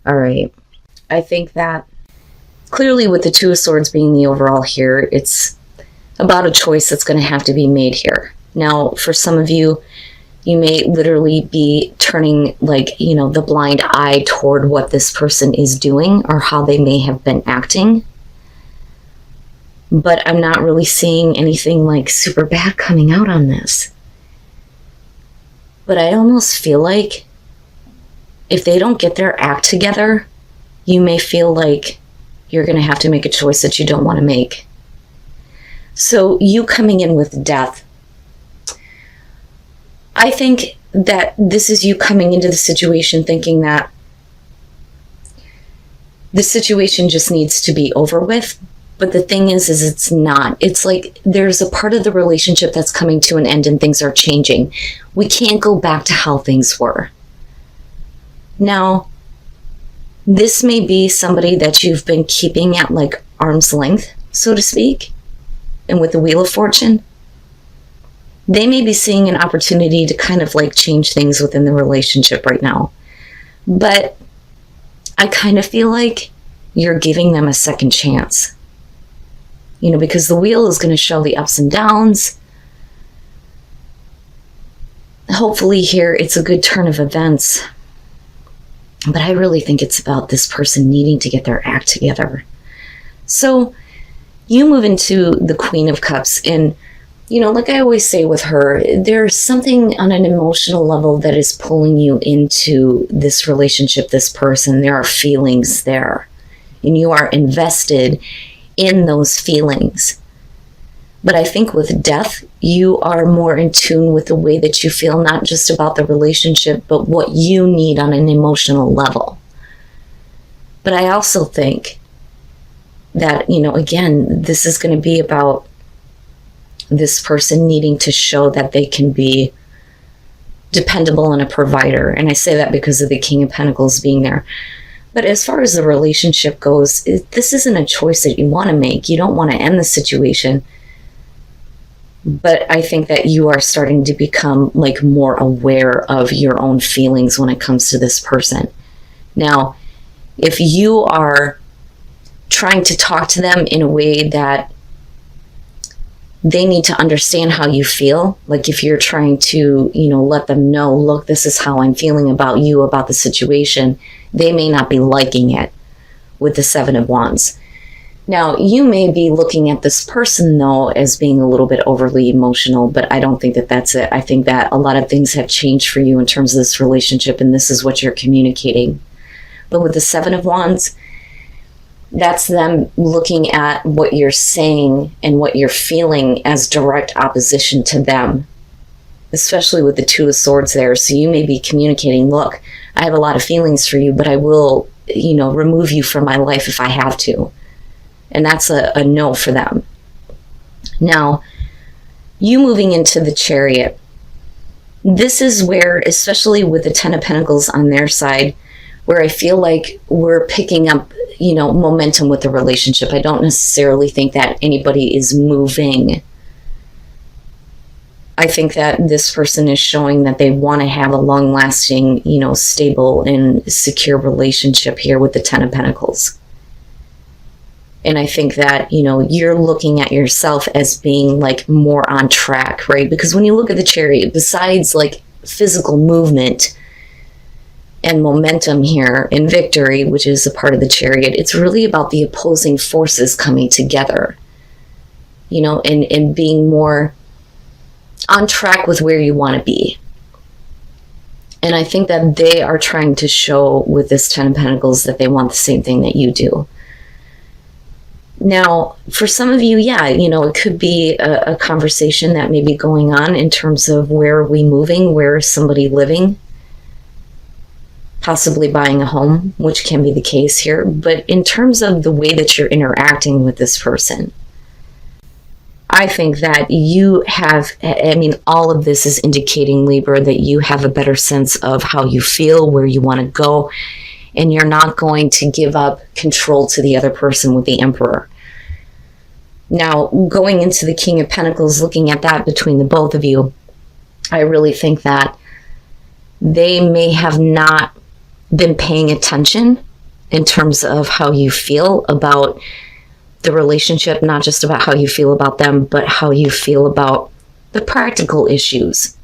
All right. I think that clearly with the Two of Swords being the overall here, it's about a choice that's going to have to be made here. Now, for some of you, you may literally be turning the blind eye toward what this person is doing or how they may have been acting. But I'm not really seeing anything like super bad coming out on this. But I almost feel like if they don't get their act together, you may feel like you're going to have to make a choice that you don't want to make. So you coming in with death, I think that this is you coming into the situation thinking that the situation just needs to be over with. But the thing is it's not. It's like there's a part of the relationship that's coming to an end and things are changing. We can't go back to how things were. Now, this may be somebody that you've been keeping at like arm's length, so to speak. And with the Wheel of Fortune, they may be seeing an opportunity to kind of like change things within the relationship right now. But I kind of feel like you're giving them a second chance. Because the wheel is going to show the ups and downs. Hopefully here it's a good turn of events. But I really think it's about this person needing to get their act together. So you move into the Queen of Cups and, like I always say with her, there's something on an emotional level that is pulling you into this relationship, this person. There are feelings there and you are invested in those feelings. But I think with death, you are more in tune with the way that you feel, not just about the relationship, but what you need on an emotional level. But I also think that, again, this is going to be about this person needing to show that they can be dependable and a provider. And I say that because of the King of Pentacles being there. But as far as the relationship goes, this isn't a choice that you want to make. You don't want to end the situation. But I think that you are starting to become like more aware of your own feelings when it comes to this person. Now, if you are trying to talk to them in a way that they need to understand how you feel, like if you're trying to, let them know, look, this is how I'm feeling about you, about the situation, they may not be liking it with the Seven of Wands. Now, you may be looking at this person, though, as being a little bit overly emotional, but I don't think that that's it. I think that a lot of things have changed for you in terms of this relationship, and this is what you're communicating. But with the Seven of Wands, that's them looking at what you're saying and what you're feeling as direct opposition to them, especially with the Two of Swords there. So you may be communicating, look, I have a lot of feelings for you, but I will, remove you from my life if I have to. And that's a no for them. Now, you moving into the Chariot, this is where, especially with the Ten of Pentacles on their side, where I feel like we're picking up, momentum with the relationship. I don't necessarily think that anybody is moving. I think that this person is showing that they want to have a long-lasting, stable and secure relationship here with the Ten of Pentacles. And I think that, you're looking at yourself as being like more on track, right? Because when you look at the Chariot, besides like physical movement and momentum here and victory, which is a part of the Chariot, it's really about the opposing forces coming together, and being more on track with where you want to be. And I think that they are trying to show with this Ten of Pentacles that they want the same thing that you do. Now, for some of you, it could be a conversation that may be going on in terms of where are we moving, where is somebody living, possibly buying a home, which can be the case here. But in terms of the way that you're interacting with this person, I think that you have, all of this is indicating, Libra, that you have a better sense of how you feel, where you want to go, and you're not going to give up control to the other person with the Emperor. Now, going into the King of Pentacles, looking at that between the both of you, I really think that they may have not been paying attention in terms of how you feel about the relationship, not just about how you feel about them, but how you feel about the practical issues,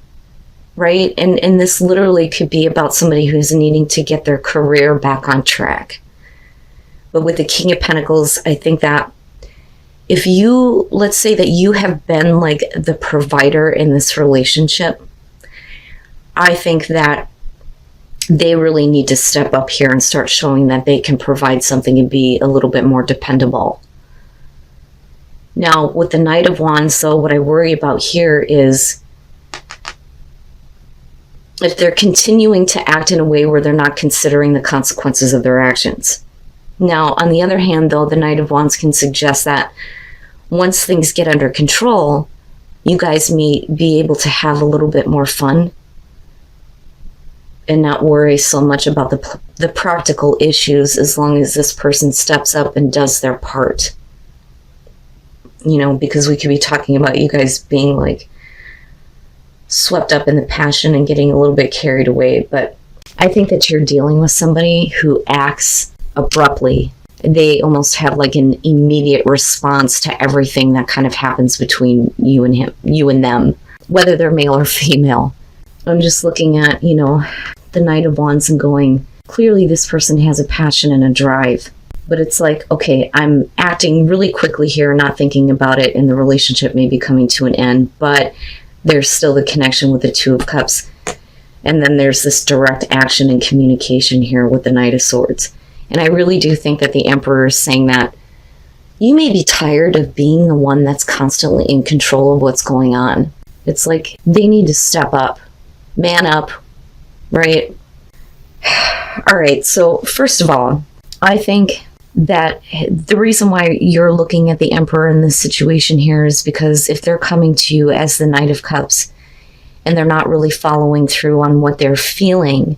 right? And this literally could be about somebody who's needing to get their career back on track. But with the King of Pentacles, I think that if you, let's say that you have been like the provider in this relationship, I think that they really need to step up here and start showing that they can provide something and be a little bit more dependable. Now, with the Knight of Wands, though, what I worry about here is if they're continuing to act in a way where they're not considering the consequences of their actions. Now, on the other hand, though, the Knight of Wands can suggest that once things get under control, you guys may be able to have a little bit more fun and not worry so much about the practical issues, as long as this person steps up and does their part. You know, because we could be talking about you guys being like swept up in the passion and getting a little bit carried away. But I think that you're dealing with somebody who acts abruptly. They almost have like an immediate response to everything that kind of happens between you and them, whether they're male or female. I'm just looking at, you know, the Knight of Wands and going, clearly this person has a passion and a drive. But it's like, okay, I'm acting really quickly here, not thinking about it, and the relationship may be coming to an end, but there's still the connection with the Two of Cups. And then there's this direct action and communication here with the Knight of Swords. And I really do think that the Emperor is saying that you may be tired of being the one that's constantly in control of what's going on. It's like they need to step up, man up, right? All right, so first of all, I think that the reason why you're looking at the Emperor in this situation here is because if they're coming to you as the Knight of Cups and they're not really following through on what they're feeling,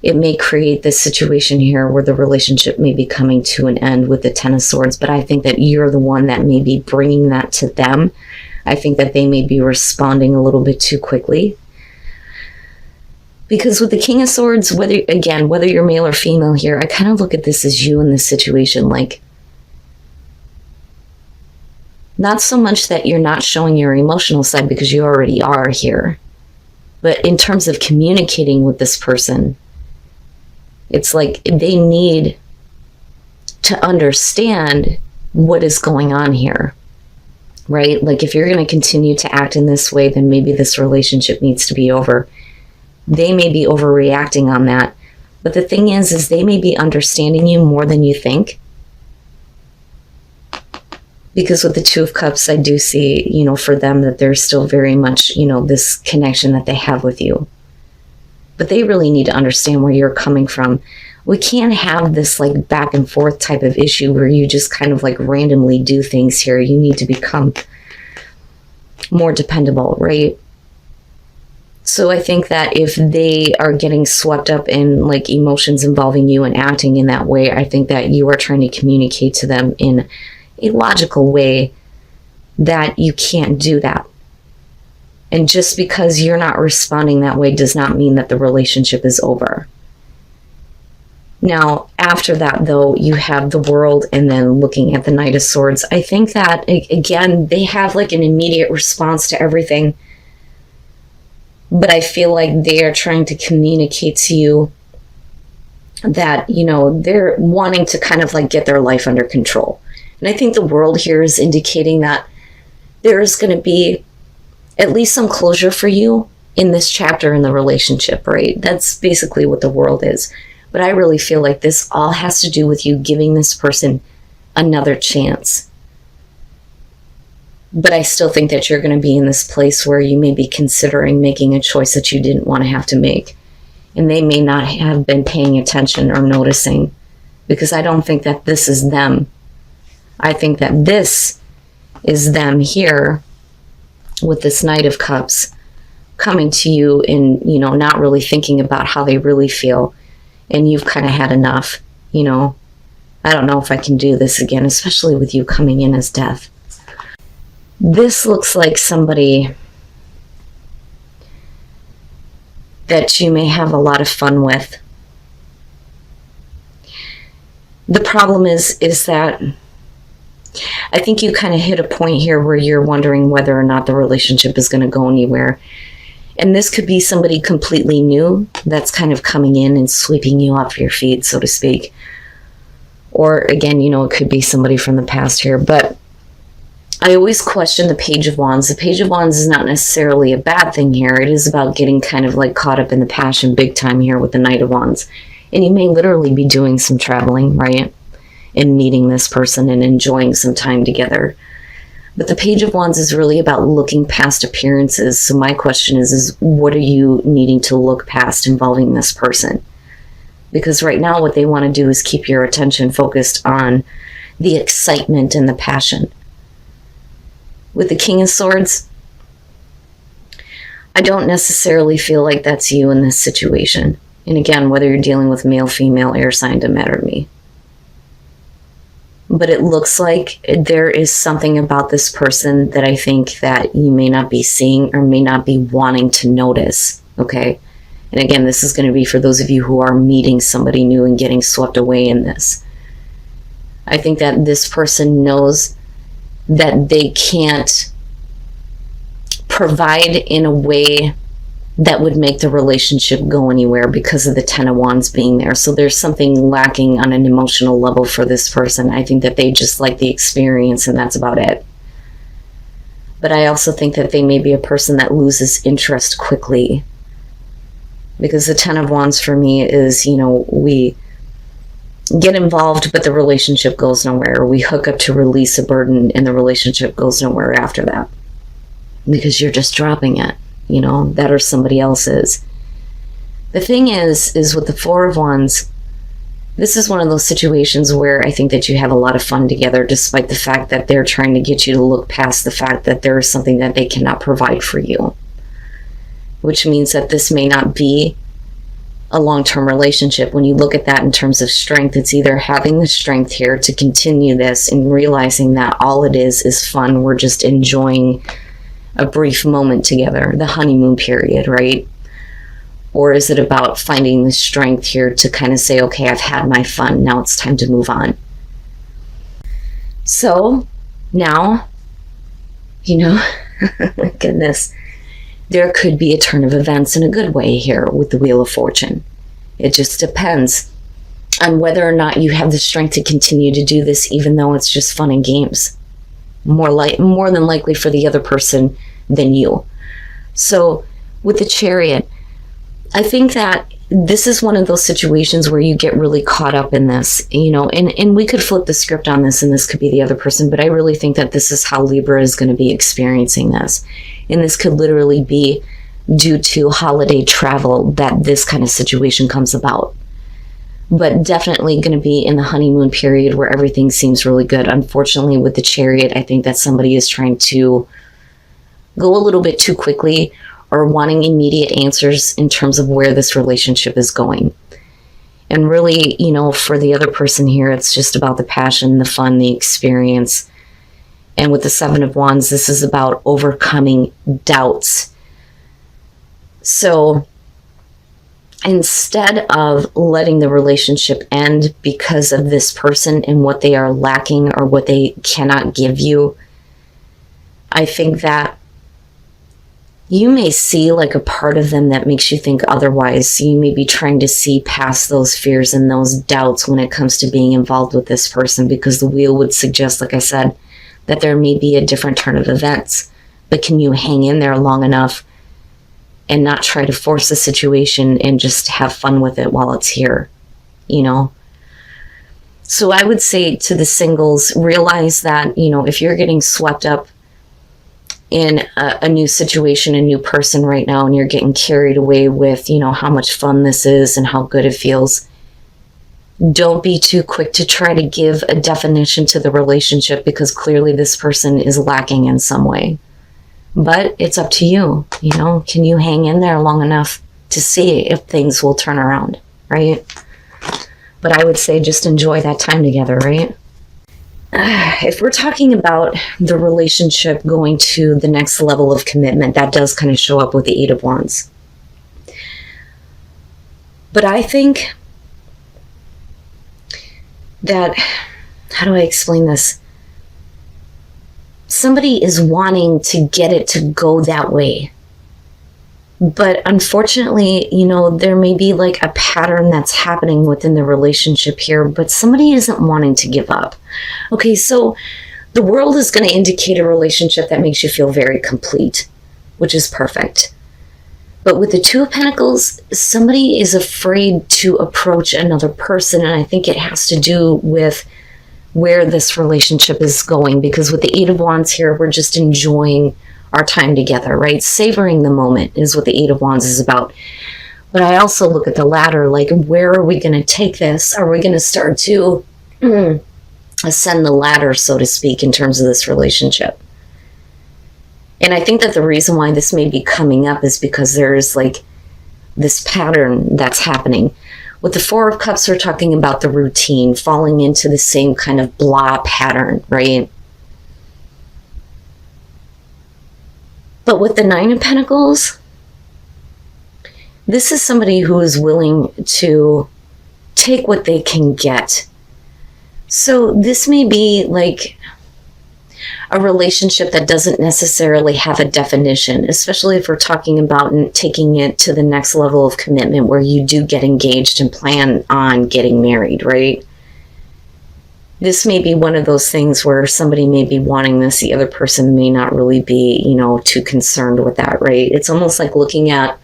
it may create this situation here where the relationship may be coming to an end with the Ten of Swords. But I think that you're the one that may be bringing that to them. I think that they may be responding a little bit too quickly. Because with the King of Swords, whether you're male or female here, I kind of look at this as you in this situation. Like, not so much that you're not showing your emotional side because you already are here. But in terms of communicating with this person, it's like they need to understand what is going on here, right? Like if you're going to continue to act in this way, then maybe this relationship needs to be over. They may be overreacting on that. But the thing is they may be understanding you more than you think. Because with the Two of Cups, I do see, you know, for them that there's still very much, you know, this connection that they have with you. But they really need to understand where you're coming from. We can't have this like back and forth type of issue where you just kind of like randomly do things here. You need to become more dependable, right? So I think that if they are getting swept up in like emotions involving you and acting in that way, I think that you are trying to communicate to them in a logical way that you can't do that. And just because you're not responding that way does not mean that the relationship is over. Now, after that, though, you have the World and then looking at the Knight of Swords. I think that, again, they have like an immediate response to everything. But I feel like they are trying to communicate to you that, you know, they're wanting to kind of like get their life under control. And I think the World here is indicating that there is going to be at least some closure for you in this chapter in the relationship, right? That's basically what the World is. But I really feel like this all has to do with you giving this person another chance. But I still think that you're going to be in this place where you may be considering making a choice that you didn't want to have to make. And they may not have been paying attention or noticing, because I don't think that this is them. I think that this is them here with this Knight of Cups coming to you and, you know, not really thinking about how they really feel. And you've kind of had enough, you know. I don't know if I can do this again, especially with you coming in as Death. This looks like somebody that you may have a lot of fun with. The problem is that I think you kind of hit a point here where you're wondering whether or not the relationship is going to go anywhere. And this could be somebody completely new that's kind of coming in and sweeping you off your feet, so to speak. Or again, it could be somebody from the past here. But I always question the Page of Wands. The Page of Wands is not necessarily a bad thing here. It is about getting kind of like caught up in the passion big time here with the Knight of Wands. And you may literally be doing some traveling, right? And meeting this person and enjoying some time together. But the Page of Wands is really about looking past appearances. So my question is what are you needing to look past involving this person? Because right now what they want to do is keep your attention focused on the excitement and the passion. With the King of Swords, I don't necessarily feel like that's you in this situation. And again, whether you're dealing with male, female, air sign, doesn't matter to me. But it looks like there is something about this person that I think that you may not be seeing or may not be wanting to notice, okay? And again, this is going to be for those of you who are meeting somebody new and getting swept away in this. I think that this person knows that they can't provide in a way that would make the relationship go anywhere because of the Ten of Wands being there. So there's something lacking on an emotional level for this person. I think that they just like the experience and that's about it. But I also think that they may be a person that loses interest quickly. Because the Ten of Wands for me is, we get involved, but the relationship goes nowhere. We hook up to release a burden and the relationship goes nowhere after that. Because you're just dropping it. That or somebody else's. The thing is with the Four of Wands, this is one of those situations where I think that you have a lot of fun together, despite the fact that they're trying to get you to look past the fact that there is something that they cannot provide for you. Which means that this may not be a long-term relationship. When you look at that in terms of strength, it's either having the strength here to continue this and realizing that all it is fun. We're just enjoying a brief moment together, the honeymoon period, right? Or is it about finding the strength here to kind of say, okay, I've had my fun, now it's time to move on. So now, goodness, there could be a turn of events in a good way here with the Wheel of Fortune. It just depends on whether or not you have the strength to continue to do this, even though it's just fun and games. More than likely for the other person than you. So with the Chariot, I think that this is one of those situations where you get really caught up in this, and we could flip the script on this and this could be the other person, but I really think that this is how Libra is going to be experiencing this. And this could literally be due to holiday travel that this kind of situation comes about. But definitely going to be in the honeymoon period where everything seems really good. Unfortunately, with the Chariot, I think that somebody is trying to go a little bit too quickly or wanting immediate answers in terms of where this relationship is going. And really, for the other person here, it's just about the passion, the fun, the experience. And with the Seven of Wands, this is about overcoming doubts. So instead of letting the relationship end because of this person and what they are lacking or what they cannot give you, I think that you may see like a part of them that makes you think otherwise. So you may be trying to see past those fears and those doubts when it comes to being involved with this person, because the wheel would suggest, like I said, that there may be a different turn of events. But can you hang in there long enough and not try to force the situation and just have fun with it while it's here, So I would say to the singles, realize that, if you're getting swept up in a new situation, a new person right now, and you're getting carried away with, how much fun this is and how good it feels, don't be too quick to try to give a definition to the relationship, because clearly this person is lacking in some way. But it's up to you, can you hang in there long enough to see if things will turn around, right? But I would say just enjoy that time together, right? If we're talking about the relationship going to the next level of commitment, that does kind of show up with the Eight of Wands. But I think that, how do I explain this? Somebody is wanting to get it to go that way. But unfortunately, you know, there may be like a pattern that's happening within the relationship here, but somebody isn't wanting to give up. Okay, so the world is going to indicate a relationship that makes you feel very complete, which is perfect. But with the Two of Pentacles, somebody is afraid to approach another person, and I think it has to do with where this relationship is going, because with the Eight of Wands here, we're just enjoying our time together, right? Savoring the moment is what the Eight of Wands is about. But I also look at the ladder, like, where are we going to take this? Are we going to start to ascend the ladder, so to speak, in terms of this relationship? And I think that the reason why this may be coming up is because there's like this pattern that's happening. With the Four of Cups, we're talking about the routine, falling into the same kind of blah pattern, right? But with the Nine of Pentacles, this is somebody who is willing to take what they can get. So this may be like a relationship that doesn't necessarily have a definition, especially if we're talking about taking it to the next level of commitment where you do get engaged and plan on getting married, right? This may be one of those things where somebody may be wanting this, the other person may not really be, you know, too concerned with that, right? It's almost like looking at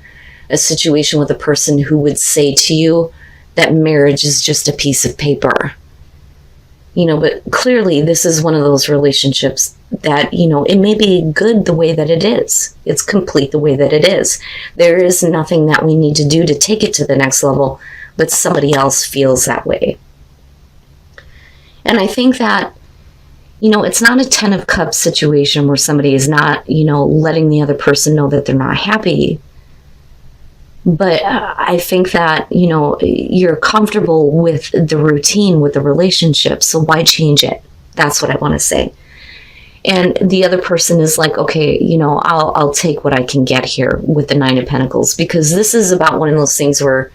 a situation with a person who would say to you that marriage is just a piece of paper. You know, but clearly this is one of those relationships that, you know, it may be good the way that it is. It's complete the way that it is. There is nothing that we need to do to take it to the next level, but somebody else feels that way. And I think that, you know, it's not a Ten of Cups situation where somebody is not, you know, letting the other person know that they're not happy. But I think that, you know, you're comfortable with the routine, with the relationship. So why change it? That's what I want to say. And the other person is like, okay, you know, I'll take what I can get here with the Nine of Pentacles, because this is about one of those things where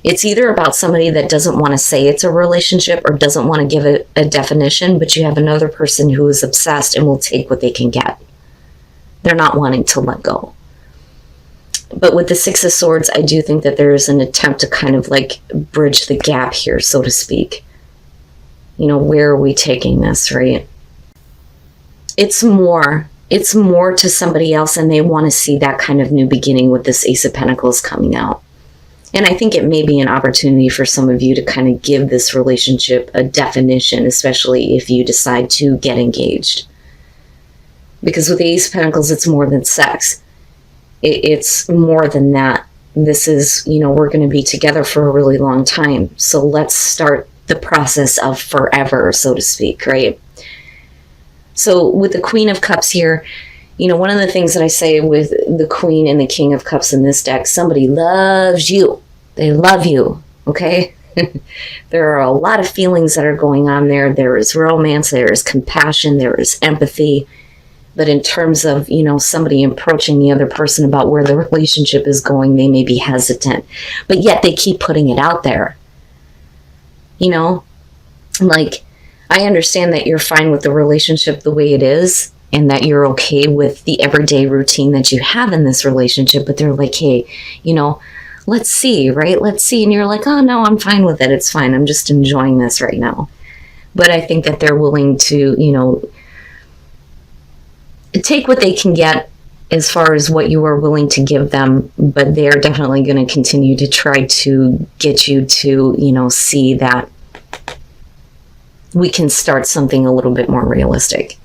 it's either about somebody that doesn't want to say it's a relationship or doesn't want to give it a definition, but you have another person who is obsessed and will take what they can get. They're not wanting to let go. But with the Six of Swords, I do think that there is an attempt to kind of like bridge the gap here, so to speak. You know, where are we taking this, right? It's more to somebody else, and they want to see that kind of new beginning with this Ace of Pentacles coming out. And I think it may be an opportunity for some of you to kind of give this relationship a definition, especially if you decide to get engaged. Because with the Ace of Pentacles, it's more than sex. It's more than that. This is, you know, we're going to be together for a really long time. So let's start the process of forever, so to speak, right? So with the Queen of Cups here, you know, one of the things that I say with the Queen and the King of Cups in this deck, somebody loves you. They love you, okay? There are a lot of feelings that are going on there. There is romance, there is compassion, there is empathy. But in terms of, you know, somebody approaching the other person about where the relationship is going, they may be hesitant. But yet they keep putting it out there. You know, like, I understand that you're fine with the relationship the way it is, and that you're okay with the everyday routine that you have in this relationship, but they're like, hey, you know, let's see, right? Let's see. And you're like, oh, no, I'm fine with it. It's fine. I'm just enjoying this right now. But I think that they're willing to, you know, take what they can get as far as what you are willing to give them, but they're definitely going to continue to try to get you to, you know, see that we can start something a little bit more realistic.